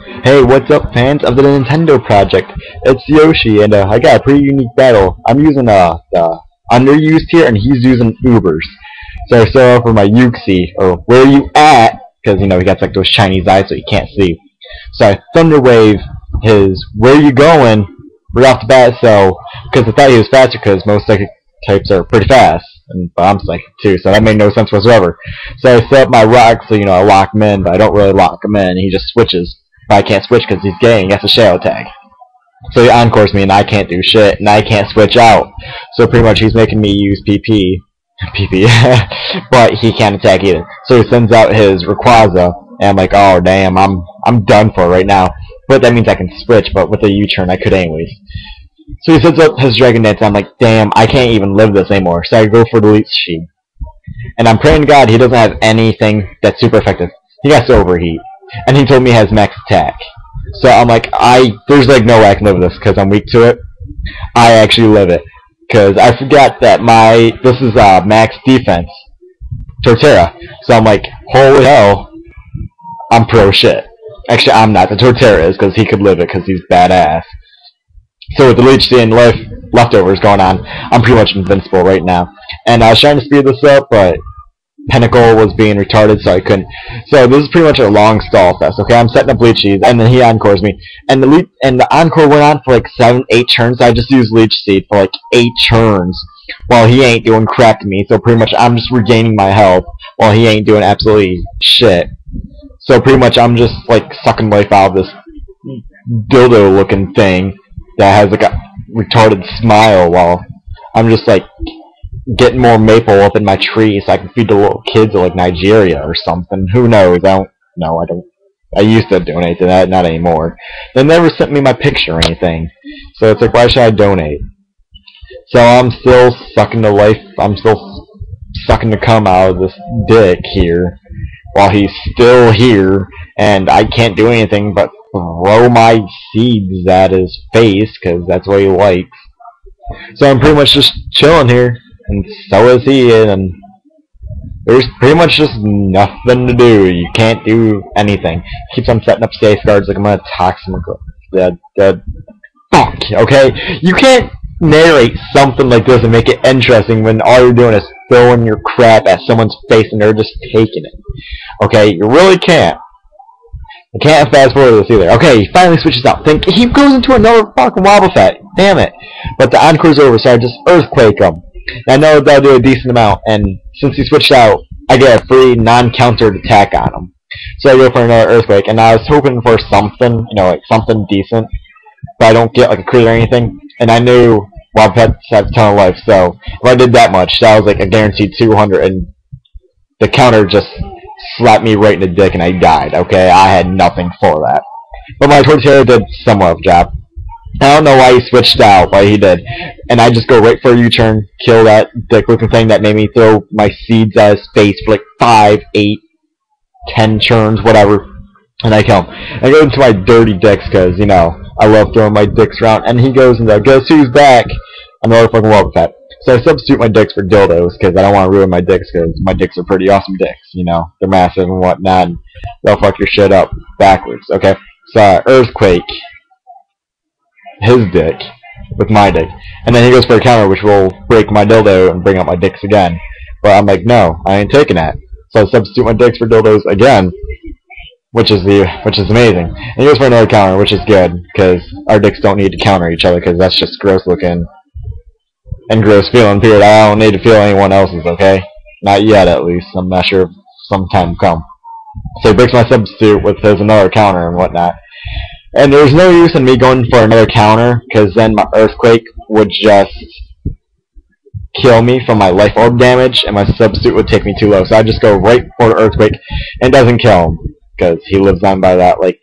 Hey, what's up, fans of the Nintendo Project? It's Yoshi, and I got a pretty unique battle. I'm using the underused here, and he's using UBERZ. So I start off with my Yuxi, or where you at? Because he got like those Chinese eyes, so you can't see. So I Thunder Wave his where you going right off the bat. So because I thought he was faster, because most psychic types are pretty fast, but I'm psychic too, so that made no sense whatsoever. So I set up my rock, so I lock him in, but I don't really lock him in. He just switches. But I can't switch because he's gay and gets a shadow tag. So he encores me and I can't do shit and I can't switch out. So pretty much he's making me use PP, but he can't attack either. So he sends out his Rayquaza and I'm like, oh damn, I'm done for right now. But that means I can switch, but with the U-turn I could anyways. So he sends up his Dragon Dance and I'm like, damn, I can't even live this anymore. So I go for the Leech Seed. And I'm praying to God he doesn't have anything that's super effective. He got to overheat. And he told me he has max attack. So I'm like, there's like no way I can live this because I'm weak to it. I actually live it. Because I forgot that this is max defense. Torterra. So I'm like, holy hell, I'm pro shit. Actually, I'm not. The Torterra is because he could live it because he's badass. So with the Leech Seed and leftovers going on, I'm pretty much invincible right now. And I was trying to speed this up, but Pinnacle was being retarded, so I couldn't. So this is pretty much a long stall fest. Okay, I'm setting up Leech Seed, and then he encores me, and the encore went on for like 7, 8 turns. So I just used Leech Seed for like 8 turns, while he ain't doing crap to me. So pretty much I'm just regaining my health, while he ain't doing absolutely shit. So pretty much I'm just like sucking life out of this dildo-looking thing that has like a retarded smile, while I'm just like getting more maple up in my tree so I can feed the little kids of like Nigeria or something. Who knows? I don't know. I used to donate to that, not anymore. They never sent me my picture or anything. So it's like, why should I donate? So I'm still sucking the life. I'm still sucking the cum out of this dick here while he's still here, and I can't do anything but throw my seeds at his face because that's what he likes. So I'm pretty much just chilling here. And so is he, and there's pretty much just nothing to do. You can't do anything. Keeps on setting up safeguards like I'm gonna talk some fuck, okay? You can't narrate something like this and make it interesting when all you're doing is throwing your crap at someone's face and they're just taking it. Okay, you really can't. You can't fast forward this either. Okay, he finally switches out. He goes into another fucking Wobbuffet. Damn it. But the encore's over, so I just Earthquake him. I know that'll do a decent amount, and since he switched out, I get a free non-countered attack on him. So I go for another Earthquake, and I was hoping for something, like something decent, but I don't get like a crit or anything, and I knew Wobbuffets have a ton of life, so if I did that much, that was like a guaranteed 200, and the counter just slapped me right in the dick, and I died, okay? I had nothing for that. But my Torterra did somewhat of a job. I don't know why he switched out, why he did. And I just go right for a U-turn, kill that dick-looking thing that made me throw my seeds at his face for like 5, 8, 10 turns, whatever. And I kill him. I go into my dirty dicks, because, I love throwing my dicks around. And he goes into, guess who's back? Another fucking Wobbuffet. So I substitute my dicks for dildos, because I don't want to ruin my dicks, because my dicks are pretty awesome dicks, They're massive and whatnot, and they'll fuck your shit up backwards, okay? So, Earthquake his dick with my dick, and then he goes for a counter which will break my dildo and bring out my dicks again, but I'm like, no, I ain't taking that. So I substitute my dicks for dildos again, which is amazing, and he goes for another counter, which is good because our dicks don't need to counter each other, because that's just gross looking and gross feeling, period. I don't need to feel anyone else's, okay? Not yet, at least. I'm not sure if some time will come. So he breaks my substitute with his another counter and whatnot. And there's no use in me going for another counter, because then my Earthquake would just kill me from my life orb damage, and my substitute would take me too low. So I just go right for the Earthquake, and it doesn't kill him, because he lives on by that, like,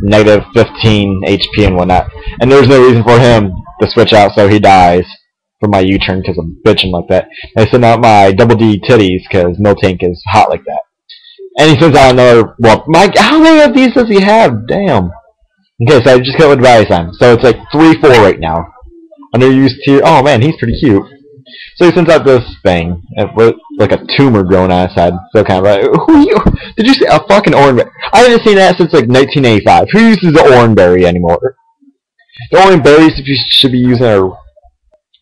negative 15 HP and whatnot. And there's no reason for him to switch out, so he dies for my U-turn, because I'm bitching like that. And I send out my double D titties, because Miltank is hot like that. And he sends out another, how many of these does he have? Damn. Okay, so I just got advice on. So it's like 3-4 right now. Underused tier. Oh man, he's pretty cute. So he sends out this thing, with like a tumor growing on his head. So kind of like, who are you? Did you say a fucking orangeberry? I haven't seen that since like 1985. Who uses the orangeberry anymore? The only berries you should be using are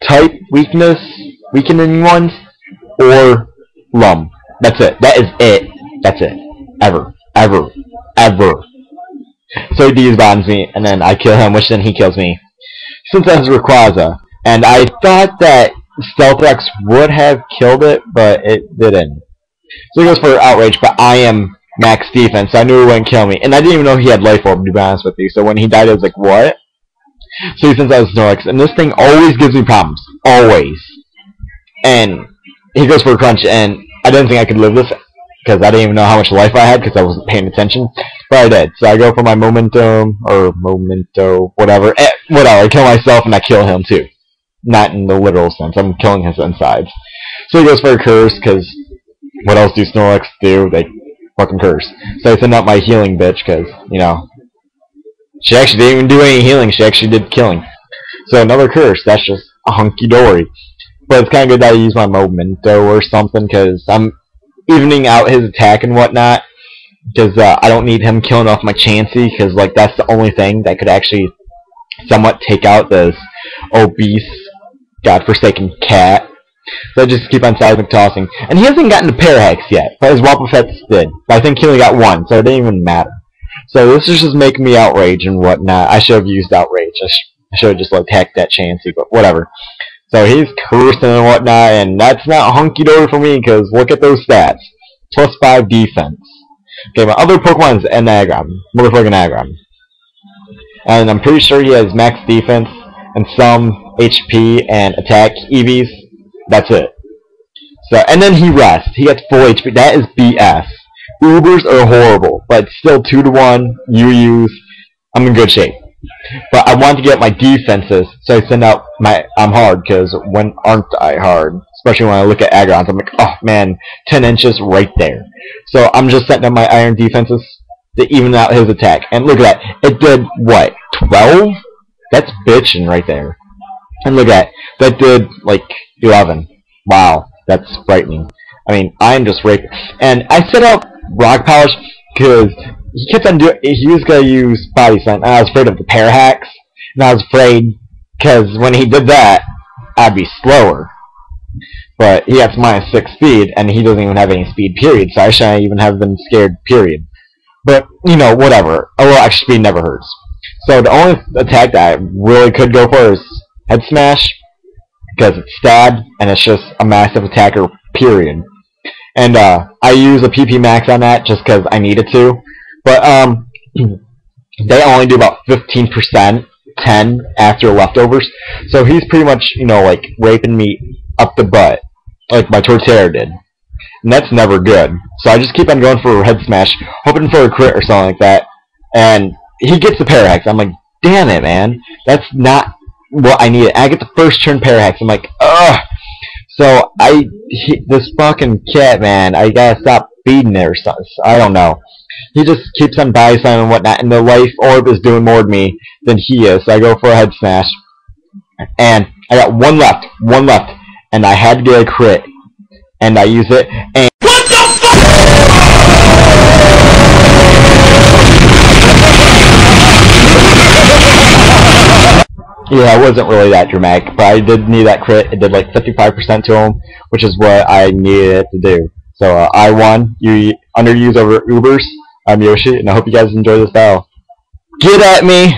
type weakening ones, or lum. That's it. That is it. That's it. Ever. So he D-bombs me, and then I kill him, which then he kills me. Since that was Rayquaza, and I thought that Stealth X would have killed it, but it didn't. So he goes for Outrage, but I am max defense, so I knew he wouldn't kill me. And I didn't even know he had Life Orb, to be honest with you, so when he died I was like, what? So he sends out Snorlax, and this thing always gives me problems. Always. And he goes for a Crunch, and I didn't think I could live this, because I didn't even know how much life I had, because I wasn't paying attention. But I did. So I go for my Momentum, or Momento, whatever. Whatever, I kill myself, and I kill him too. Not in the literal sense, I'm killing his insides. So he goes for a Curse, because what else do Snorlax do? They fucking curse. So I send out my healing bitch, because, you know, she actually didn't even do any healing, she actually did killing. So another Curse, that's just a hunky-dory. But it's kind of good that I use my Momento or something, because I'm evening out his attack and whatnot, because I don't need him killing off my Chansey, because like that's the only thing that could actually somewhat take out this obese, godforsaken cat. So I just keep on seismic tossing. And he hasn't gotten to Parahex yet, but his Wobbuffets did. But I think he only got one, so it didn't even matter. So this is just making me Outrage and whatnot. I should have used Outrage. I should have just like hacked that Chansey, but whatever. So he's cursing and whatnot, and that's not hunky-dory for me, because look at those stats. Plus 5 defense. Okay, my other Pokemon is Anagram. Motherfucking Anagram. And I'm pretty sure he has max defense and some HP and attack EVs. That's it. So, and then he rests. He gets full HP. That is BS. UBERZ are horrible, but still 2-to-1, UUs. I'm in good shape. But I want to get my defenses, so I send out my I'm hard, because when aren't I hard? Especially when I look at Agrons, I'm like, oh man, 10 inches right there. So I'm just setting up my iron defenses to even out his attack. And look at that, it did what, 12? That's bitchin' right there. And look at that, did like 11. Wow, that's frightening. I mean, I'm just raping. And I set up Rock Polish because he kept on doing. He was gonna use Body Slam, and I was afraid of the Parahex, and I was afraid because when he did that, I'd be slower. But he has -6 speed, and he doesn't even have any speed. Period. So I shouldn't even have been scared. Period. But you know, whatever. A little extra speed never hurts. So the only attack that I really could go for is Head Smash, because it's stab, and it's just a massive attacker. Period. And I use a PP max on that just because I needed to. But they only do about 15%, 10 after leftovers. So he's pretty much, you know, like raping me up the butt, like my Torterra did. And that's never good. So I just keep on going for a Head Smash, hoping for a crit or something like that. And he gets the Parahex. I'm like, damn it, man. That's not what I needed. I get the first turn Parahex. I'm like, ugh. So this fucking cat, man, I gotta stop feeding it or something. I don't know. He just keeps on Body Slam and whatnot, and the Life Orb is doing more to me than he is. So I go for a Head Smash, and I got one left, and I had to get a crit, and I use it, and what the fuck? Yeah, it wasn't really that dramatic, but I did need that crit. It did like 55% to him, which is what I needed it to do. So I won. You underused over UBERZ. I'm Yoshi, and I hope you guys enjoy this battle. Get at me!